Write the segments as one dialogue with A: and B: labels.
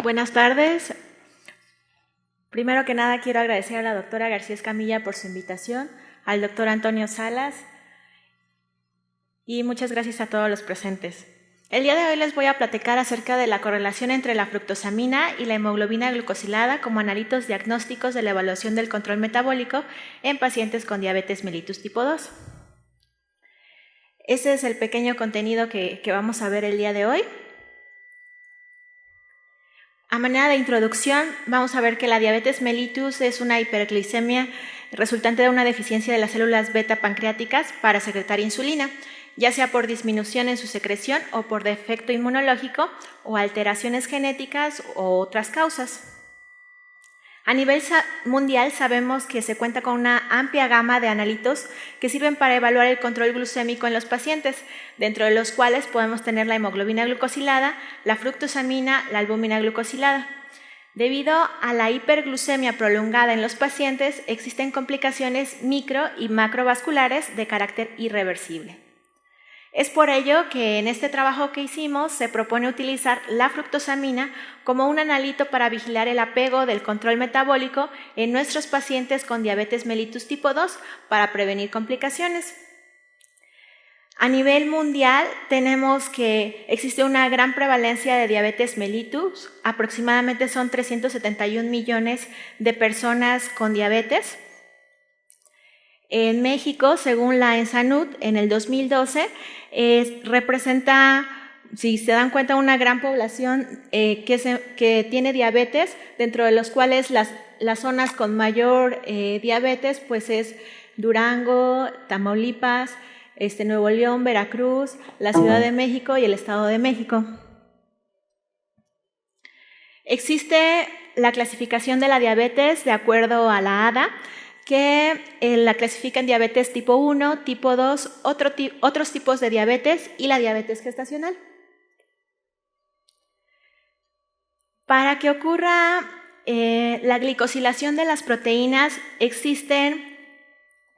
A: Buenas tardes. Primero que nada quiero agradecer a la doctora García Escamilla por su invitación, al doctor Antonio Salas y muchas gracias a todos los presentes. El día de hoy les voy a platicar acerca de la correlación entre la fructosamina y la hemoglobina glucosilada como analitos diagnósticos de la evaluación del control metabólico en pacientes con diabetes mellitus tipo 2. Ese es el pequeño contenido que vamos a ver el día de hoy. A manera de introducción, vamos a ver que la diabetes mellitus es una hiperglicemia resultante de una deficiencia de las células beta pancreáticas para secretar insulina, ya sea por disminución en su secreción o por defecto inmunológico o alteraciones genéticas o otras causas. A nivel mundial sabemos que se cuenta con una amplia gama de analitos que sirven para evaluar el control glucémico en los pacientes, dentro de los cuales podemos tener la hemoglobina glucosilada, la fructosamina, la albúmina glucosilada. Debido a la hiperglucemia prolongada en los pacientes, existen complicaciones micro y macrovasculares de carácter irreversible. Es por ello que en este trabajo que hicimos se propone utilizar la fructosamina como un analito para vigilar el apego del control metabólico en nuestros pacientes con diabetes mellitus tipo 2 para prevenir complicaciones. A nivel mundial tenemos que existe una gran prevalencia de diabetes mellitus, aproximadamente son 371 millones de personas con diabetes. En México, según la ENSANUD, en el 2012, representa, si se dan cuenta, una gran población que tiene diabetes, dentro de los cuales las zonas con mayor diabetes pues es Durango, Tamaulipas, Nuevo León, Veracruz, la Ciudad de México y el Estado de México. Existe la clasificación de la diabetes de acuerdo a la ADA, que la clasifica en diabetes tipo 1, tipo 2, otros tipos de diabetes y la diabetes gestacional. Para que ocurra la glicosilación de las proteínas existen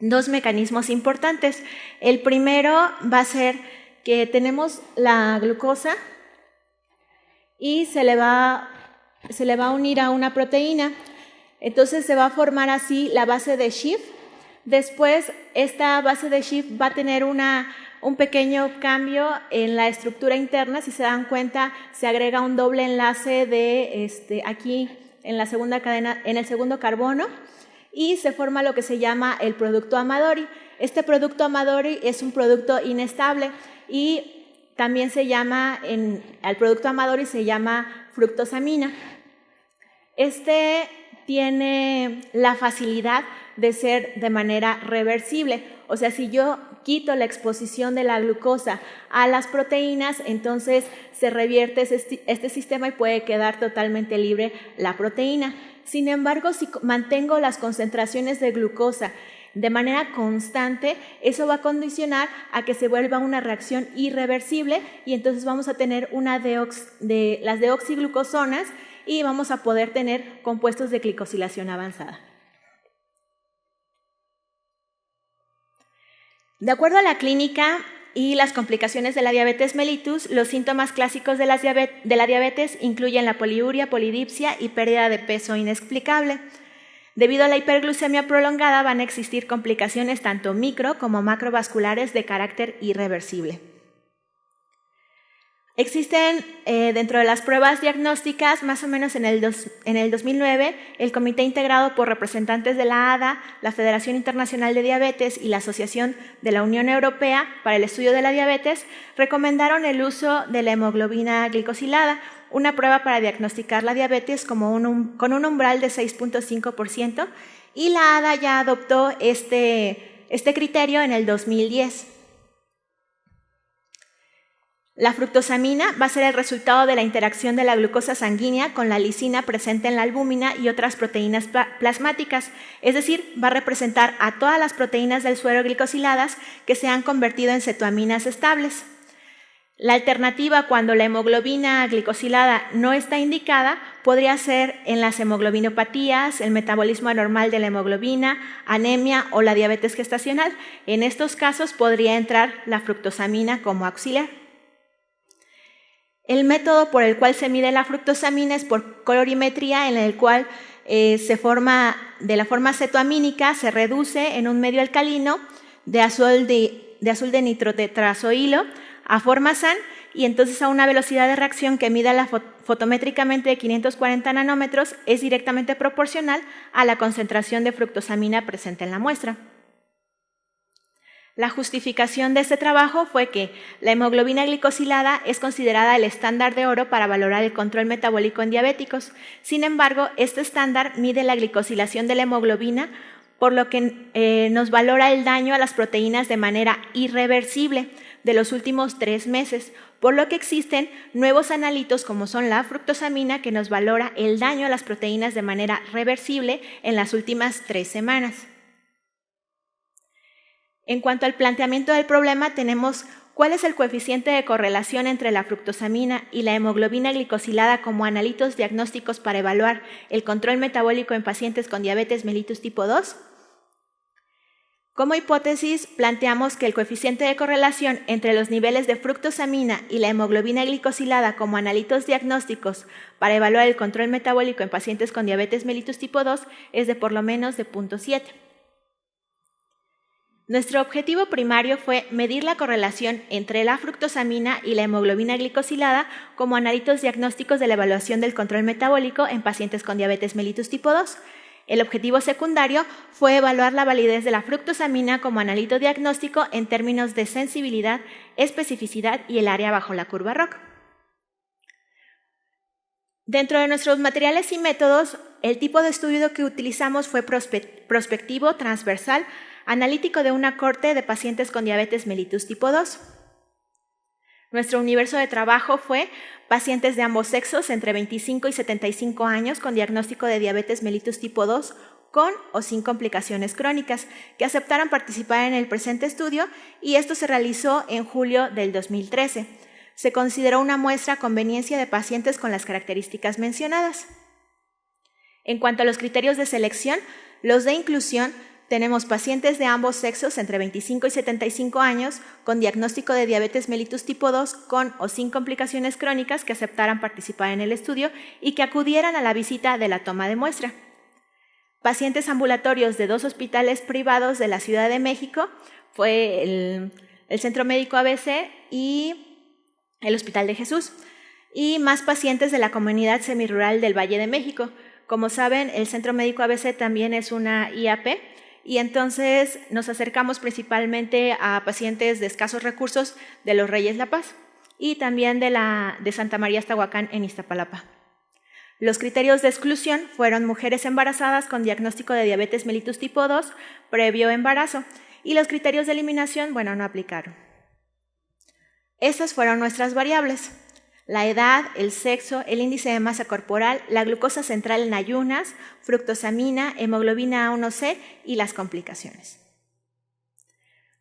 A: dos mecanismos importantes. El primero va a ser que tenemos la glucosa y se le va a unir a una proteína. Entonces se va a formar así la base de Schiff. Después esta base de Schiff va a tener un pequeño cambio en la estructura interna. Si se dan cuenta, se agrega un doble enlace de aquí en la segunda cadena, en el segundo carbono, y se forma lo que se llama el producto Amadori. Este producto Amadori es un producto inestable y también se llama, al producto Amadori se llama fructosamina. Tiene la facilidad de ser de manera reversible. O sea, si yo quito la exposición de la glucosa a las proteínas, entonces se revierte este sistema y puede quedar totalmente libre la proteína. Sin embargo, si mantengo las concentraciones de glucosa de manera constante, eso va a condicionar a que se vuelva una reacción irreversible y entonces vamos a tener las deoxiglucosonas y vamos a poder tener compuestos de glicosilación avanzada. De acuerdo a la clínica y las complicaciones de la diabetes mellitus, los síntomas clásicos de la diabetes incluyen la poliuria, polidipsia y pérdida de peso inexplicable. Debido a la hiperglucemia prolongada van a existir complicaciones tanto micro como macrovasculares de carácter irreversible. Existen dentro de las pruebas diagnósticas, más o menos en el 2009, el comité integrado por representantes de la ADA, la Federación Internacional de Diabetes y la Asociación de la Unión Europea para el Estudio de la Diabetes recomendaron el uso de la hemoglobina glicosilada, una prueba para diagnosticar la diabetes con un umbral de 6.5%, y la ADA ya adoptó este criterio en el 2010. La fructosamina va a ser el resultado de la interacción de la glucosa sanguínea con la lisina presente en la albúmina y otras proteínas plasmáticas, es decir, va a representar a todas las proteínas del suero glicosiladas que se han convertido en cetoaminas estables. La alternativa cuando la hemoglobina glicosilada no está indicada podría ser en las hemoglobinopatías, el metabolismo anormal de la hemoglobina, anemia o la diabetes gestacional. En estos casos podría entrar la fructosamina como auxiliar. El método por el cual se mide la fructosamina es por colorimetría, en el cual se forma de la forma cetoamínica, se reduce en un medio alcalino de azul de nitrotetrazoilo a forma SAN, y entonces a una velocidad de reacción que mida fotométricamente de 540 nanómetros es directamente proporcional a la concentración de fructosamina presente en la muestra. La justificación de este trabajo fue que la hemoglobina glicosilada es considerada el estándar de oro para valorar el control metabólico en diabéticos. Sin embargo, este estándar mide la glicosilación de la hemoglobina, por lo que nos valora el daño a las proteínas de manera irreversible de los últimos 3 meses, por lo que existen nuevos analitos como son la fructosamina, que nos valora el daño a las proteínas de manera reversible en las últimas 3 semanas. En cuanto al planteamiento del problema, tenemos cuál es el coeficiente de correlación entre la fructosamina y la hemoglobina glicosilada como analitos diagnósticos para evaluar el control metabólico en pacientes con diabetes mellitus tipo 2. Como hipótesis, planteamos que el coeficiente de correlación entre los niveles de fructosamina y la hemoglobina glicosilada como analitos diagnósticos para evaluar el control metabólico en pacientes con diabetes mellitus tipo 2 es de por lo menos de 0.7. Nuestro objetivo primario fue medir la correlación entre la fructosamina y la hemoglobina glicosilada como analitos diagnósticos de la evaluación del control metabólico en pacientes con diabetes mellitus tipo 2. El objetivo secundario fue evaluar la validez de la fructosamina como analito diagnóstico en términos de sensibilidad, especificidad y el área bajo la curva ROC. Dentro de nuestros materiales y métodos, el tipo de estudio que utilizamos fue prospectivo, transversal, analítico de una corte de pacientes con diabetes mellitus tipo 2. Nuestro universo de trabajo fue pacientes de ambos sexos entre 25 y 75 años con diagnóstico de diabetes mellitus tipo 2 con o sin complicaciones crónicas que aceptaron participar en el presente estudio, y esto se realizó en julio del 2013. Se consideró una muestra a conveniencia de pacientes con las características mencionadas. En cuanto a los criterios de selección, los de inclusión, tenemos pacientes de ambos sexos entre 25 y 75 años con diagnóstico de diabetes mellitus tipo 2 con o sin complicaciones crónicas que aceptaran participar en el estudio y que acudieran a la visita de la toma de muestra. Pacientes ambulatorios de 2 hospitales privados de la Ciudad de México, fue el Centro Médico ABC y el Hospital de Jesús, y más pacientes de la comunidad semirural del Valle de México. Como saben, el Centro Médico ABC también es una IAP, y entonces nos acercamos principalmente a pacientes de escasos recursos de Los Reyes La Paz y también de Santa María Aztahuacán en Iztapalapa. Los criterios de exclusión fueron mujeres embarazadas con diagnóstico de diabetes mellitus tipo 2 previo embarazo, y los criterios de eliminación, no aplicaron. Estas fueron nuestras variables: la edad, el sexo, el índice de masa corporal, la glucosa central en ayunas, fructosamina, hemoglobina A1C y las complicaciones.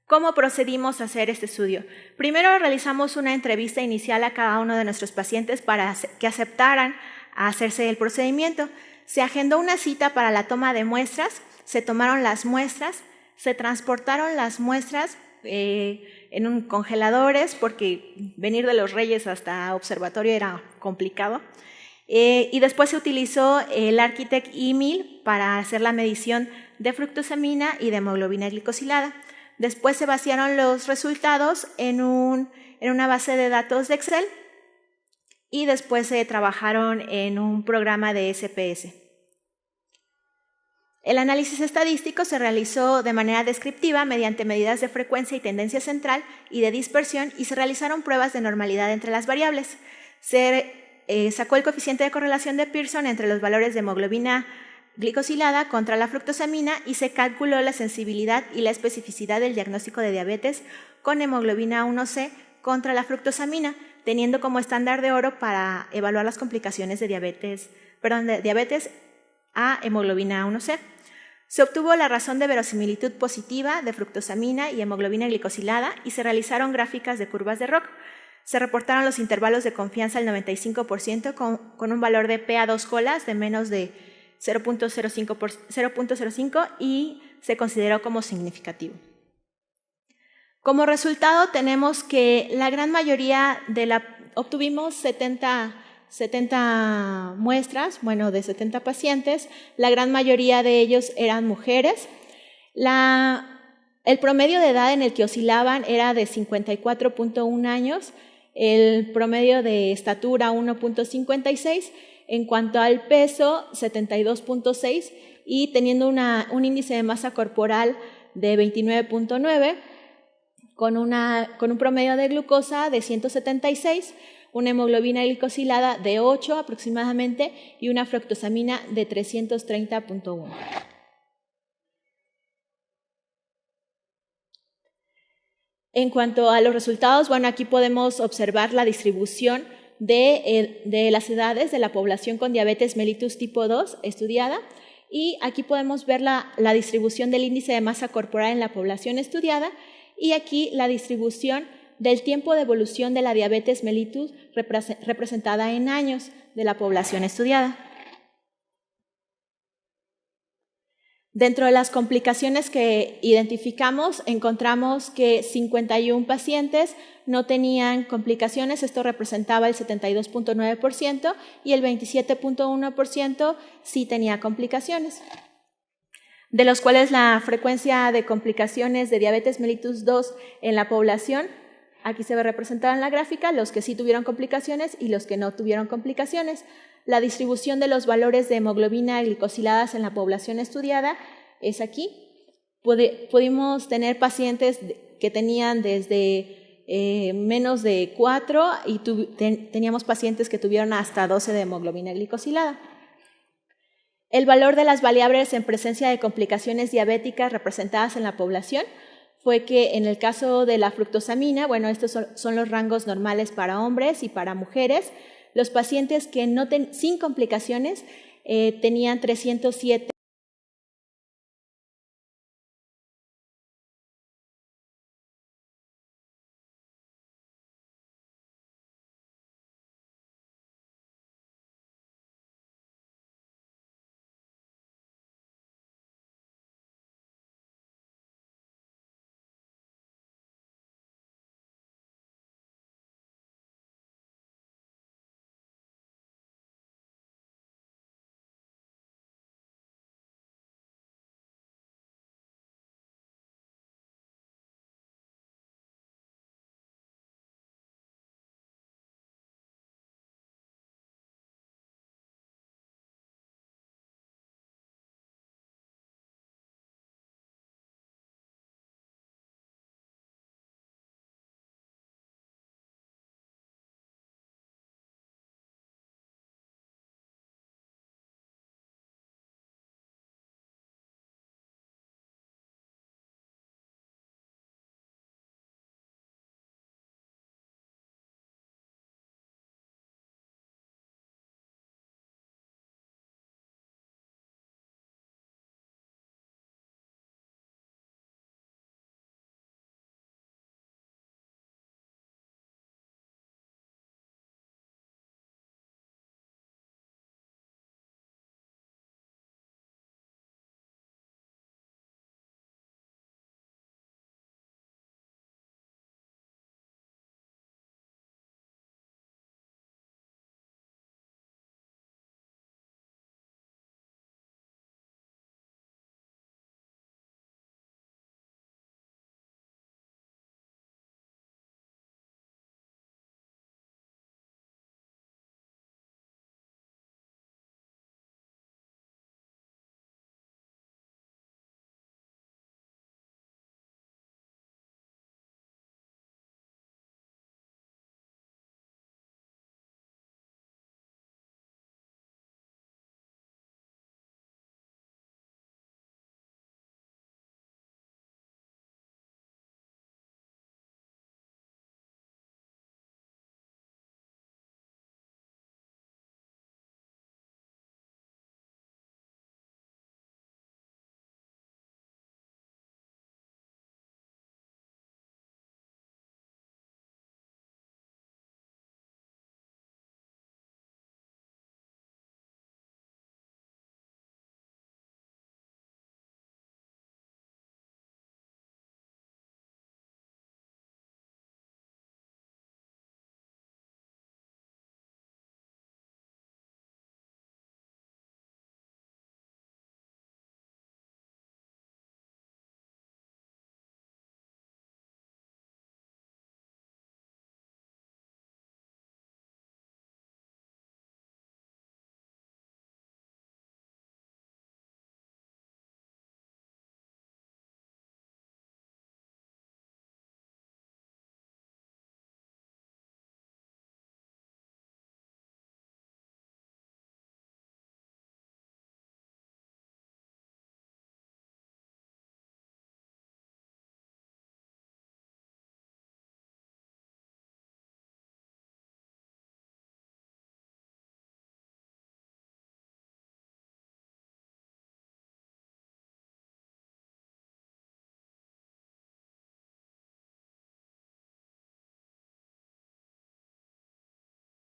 A: ¿Cómo procedimos a hacer este estudio? Primero realizamos una entrevista inicial a cada uno de nuestros pacientes para que aceptaran a hacerse el procedimiento. Se agendó una cita para la toma de muestras, se tomaron las muestras, se transportaron las muestras en congeladores, porque venir de Los Reyes hasta observatorio era complicado, y después se utilizó el Architect E1000 para hacer la medición de fructosamina y de hemoglobina glicosilada. Después se vaciaron los resultados en una base de datos de Excel, y después se trabajaron en un programa de SPS. El análisis estadístico se realizó de manera descriptiva mediante medidas de frecuencia y tendencia central y de dispersión, y se realizaron pruebas de normalidad entre las variables. Se sacó el coeficiente de correlación de Pearson entre los valores de hemoglobina glicosilada contra la fructosamina, y se calculó la sensibilidad y la especificidad del diagnóstico de diabetes con hemoglobina A1C contra la fructosamina, teniendo como estándar de oro para evaluar las complicaciones de diabetes a hemoglobina A1C. Se obtuvo la razón de verosimilitud positiva de fructosamina y hemoglobina glicosilada, y se realizaron gráficas de curvas de ROC. Se reportaron los intervalos de confianza al 95% con un valor de PA2 colas de menos de 0.05 y se consideró como significativo. Como resultado, tenemos que la gran mayoría obtuvimos 70 muestras, bueno, de 70 pacientes. La gran mayoría de ellos eran mujeres. El promedio de edad en el que oscilaban era de 54.1 años, el promedio de estatura 1.56, en cuanto al peso 72.6 y teniendo un índice de masa corporal de 29.9, con un promedio de glucosa de 176, una hemoglobina glicosilada de 8 aproximadamente y una fructosamina de 330.1. En cuanto a los resultados, bueno, aquí podemos observar la distribución de las edades de la población con diabetes mellitus tipo 2 estudiada, y aquí podemos ver la distribución del índice de masa corporal en la población estudiada, y aquí la distribución del tiempo de evolución de la diabetes mellitus representada en años de la población estudiada. Dentro de las complicaciones que identificamos, encontramos que 51 pacientes no tenían complicaciones, esto representaba el 72.9%, y el 27.1% sí tenía complicaciones, de los cuales la frecuencia de complicaciones de diabetes mellitus 2 en la población, aquí se ve representada en la gráfica, los que sí tuvieron complicaciones y los que no tuvieron complicaciones. La distribución de los valores de hemoglobina glicosiladas en la población estudiada es aquí. Pudimos tener pacientes que tenían desde menos de 4 y teníamos pacientes que tuvieron hasta 12 de hemoglobina glicosilada. El valor de las variables en presencia de complicaciones diabéticas representadas en la población fue que en el caso de la fructosamina, bueno, estos son los rangos normales para hombres y para mujeres. Los pacientes que sin complicaciones tenían 307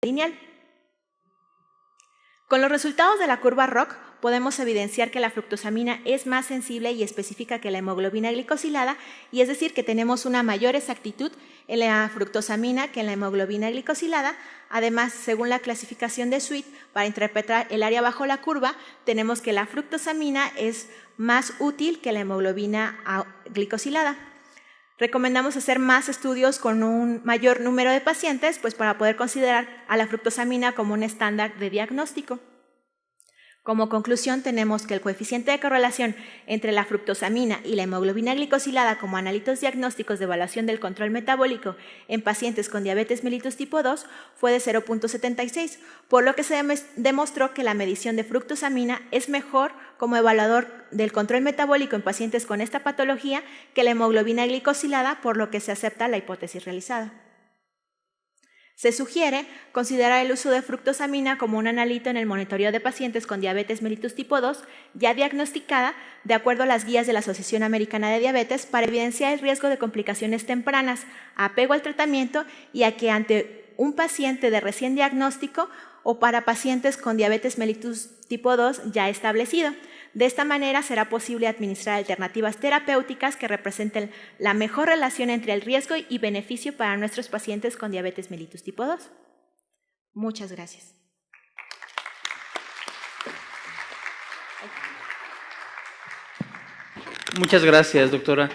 A: lineal. Con los resultados de la curva ROC podemos evidenciar que la fructosamina es más sensible y específica que la hemoglobina glicosilada, y es decir, que tenemos una mayor exactitud en la fructosamina que en la hemoglobina glicosilada. Además, según la clasificación de Sweet, para interpretar el área bajo la curva, tenemos que la fructosamina es más útil que la hemoglobina glicosilada. Recomendamos hacer más estudios con un mayor número de pacientes, pues para poder considerar a la fructosamina como un estándar de diagnóstico. Como conclusión, tenemos que el coeficiente de correlación entre la fructosamina y la hemoglobina glicosilada como analitos diagnósticos de evaluación del control metabólico en pacientes con diabetes mellitus tipo 2 fue de 0.76, por lo que se demostró que la medición de fructosamina es mejor como evaluador del control metabólico en pacientes con esta patología que la hemoglobina glicosilada, por lo que se acepta la hipótesis realizada. Se sugiere considerar el uso de fructosamina como un analito en el monitoreo de pacientes con diabetes mellitus tipo 2 ya diagnosticada de acuerdo a las guías de la Asociación Americana de Diabetes para evidenciar el riesgo de complicaciones tempranas, apego al tratamiento y a que ante un paciente de recién diagnóstico o para pacientes con diabetes mellitus tipo 2 ya establecido. De esta manera será posible administrar alternativas terapéuticas que representen la mejor relación entre el riesgo y beneficio para nuestros pacientes con diabetes mellitus tipo 2. Muchas gracias.
B: Muchas gracias, doctora.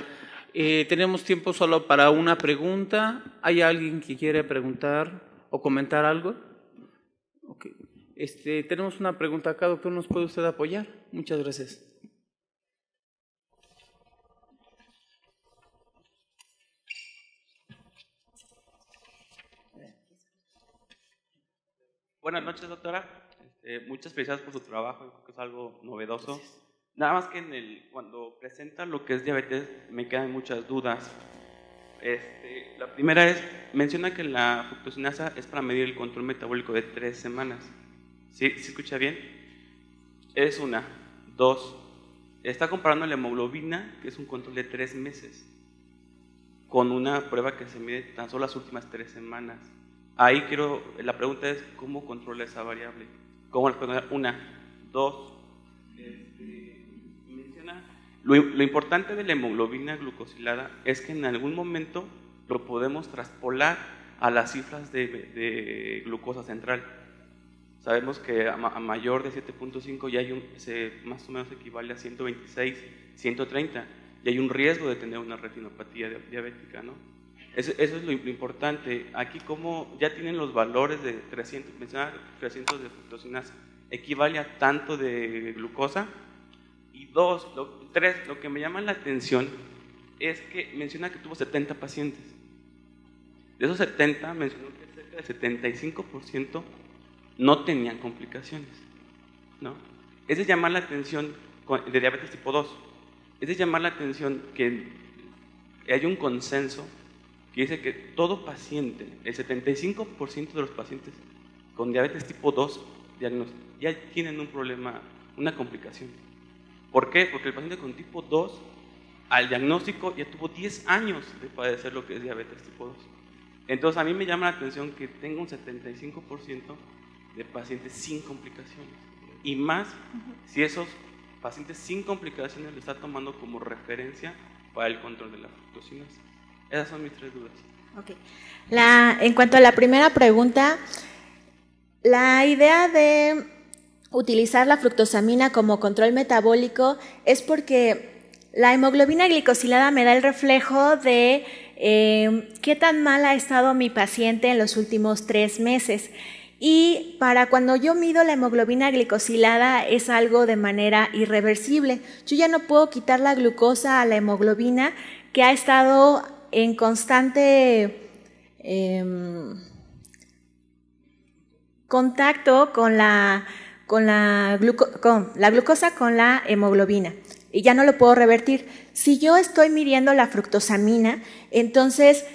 B: Tenemos tiempo solo para una pregunta. ¿Hay alguien que quiere preguntar o comentar algo? Okay. Tenemos una pregunta acá, doctor, ¿nos puede usted apoyar? Muchas gracias.
C: Buenas noches, doctora. Muchas felicidades por su trabajo, creo que es algo novedoso. Gracias. Nada más que cuando presenta lo que es diabetes me quedan muchas dudas. La primera es, menciona que la fructosinasa es para medir el control metabólico de 3 semanas. ¿Sí? ¿Se escucha bien? Es una. 2. Está comparando la hemoglobina, que es un control de 3 meses, con una prueba que se mide tan solo las últimas 3 semanas. Ahí la pregunta es, ¿cómo controla esa variable? ¿Cómo la puedo dar? 1. 2. Menciona, lo importante de la hemoglobina glucosilada es que en algún momento lo podemos traspolar a las cifras de glucosa central. Sabemos que a mayor de 7.5 ya más o menos equivale a 126, 130, y hay un riesgo de tener una retinopatía diabética, ¿no? Eso es lo importante. Aquí, como ya tienen los valores de 300, mencionaba 300 de fructosinasa, equivale a tanto de glucosa. Y 3, lo que me llama la atención es que menciona que tuvo 70 pacientes. De esos 70, mencionó que cerca del 75% no tenían complicaciones, ¿no? Es de llamar la atención de diabetes tipo 2. Es de llamar la atención que hay un consenso que dice que todo paciente, el 75% de los pacientes con diabetes tipo 2 ya tienen un problema, una complicación. ¿Por qué? Porque el paciente con tipo 2 al diagnóstico ya tuvo 10 años de padecer lo que es diabetes tipo 2. Entonces a mí me llama la atención que tenga un 75% de pacientes sin complicaciones, y más si esos pacientes sin complicaciones le está tomando como referencia para el control de la fructosinasa. Esas son mis 3 dudas.
A: Okay. En cuanto a la primera pregunta, la idea de utilizar la fructosamina como control metabólico es porque la hemoglobina glicosilada me da el reflejo de qué tan mal ha estado mi paciente en los últimos 3 meses. Y para cuando yo mido la hemoglobina glicosilada es algo de manera irreversible. Yo ya no puedo quitar la glucosa a la hemoglobina, que ha estado en constante contacto con la glucosa con la hemoglobina, y ya no lo puedo revertir. Si yo estoy midiendo la fructosamina, entonces,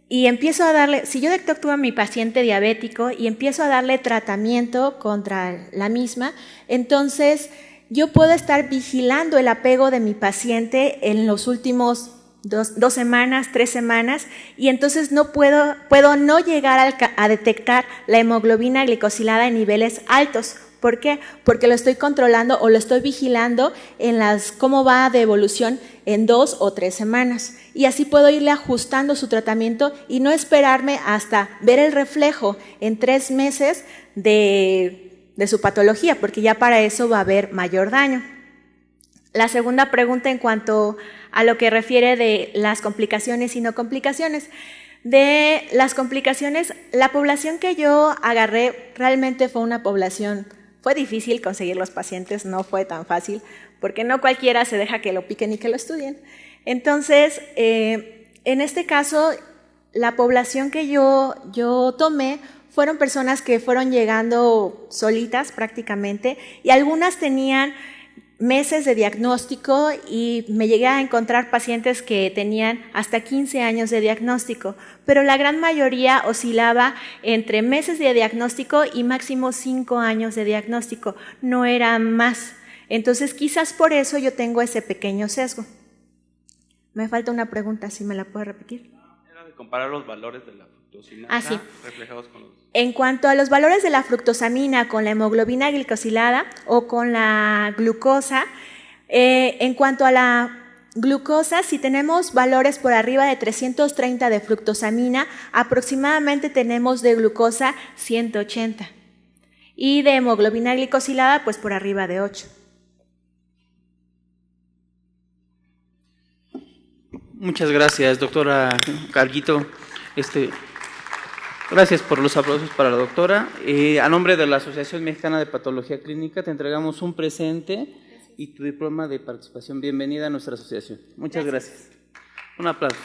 A: y empiezo a darle, si yo detecto a mi paciente diabético y empiezo a darle tratamiento contra la misma, entonces yo puedo estar vigilando el apego de mi paciente en los últimos 2 semanas, 3 semanas, y entonces no puedo no llegar a detectar la hemoglobina glicosilada en niveles altos. ¿Por qué? Porque lo estoy controlando o lo estoy vigilando en cómo va de evolución en 2 o 3 semanas. Y así puedo irle ajustando su tratamiento y no esperarme hasta ver el reflejo en 3 meses de su patología, porque ya para eso va a haber mayor daño. La segunda pregunta en cuanto a lo que refiere de las complicaciones y no complicaciones. De las complicaciones, la población que yo agarré realmente fue una población. Fue difícil conseguir los pacientes, no fue tan fácil, porque no cualquiera se deja que lo piquen y que lo estudien. Entonces, en este caso, la población que yo tomé fueron personas que fueron llegando solitas prácticamente, y algunas tenían meses de diagnóstico, y me llegué a encontrar pacientes que tenían hasta 15 años de diagnóstico, pero la gran mayoría oscilaba entre meses de diagnóstico y máximo 5 años de diagnóstico, no era más. Entonces quizás por eso yo tengo ese pequeño sesgo. Me falta una pregunta, ¿sí me la puede repetir?
C: Era de comparar los valores de la fructosinasa
A: sí.
C: reflejados con los...
A: En cuanto a los valores de la fructosamina con la hemoglobina glicosilada o con la glucosa, en cuanto a la glucosa, si tenemos valores por arriba de 330 de fructosamina, aproximadamente tenemos de glucosa 180. Y de hemoglobina glicosilada, pues por arriba de 8.
B: Muchas gracias, doctora Carguito. Gracias por los aplausos para la doctora. A nombre de la Asociación Mexicana de Patología Clínica te entregamos un presente y tu diploma de participación. Bienvenida a nuestra asociación. Muchas gracias. Un aplauso.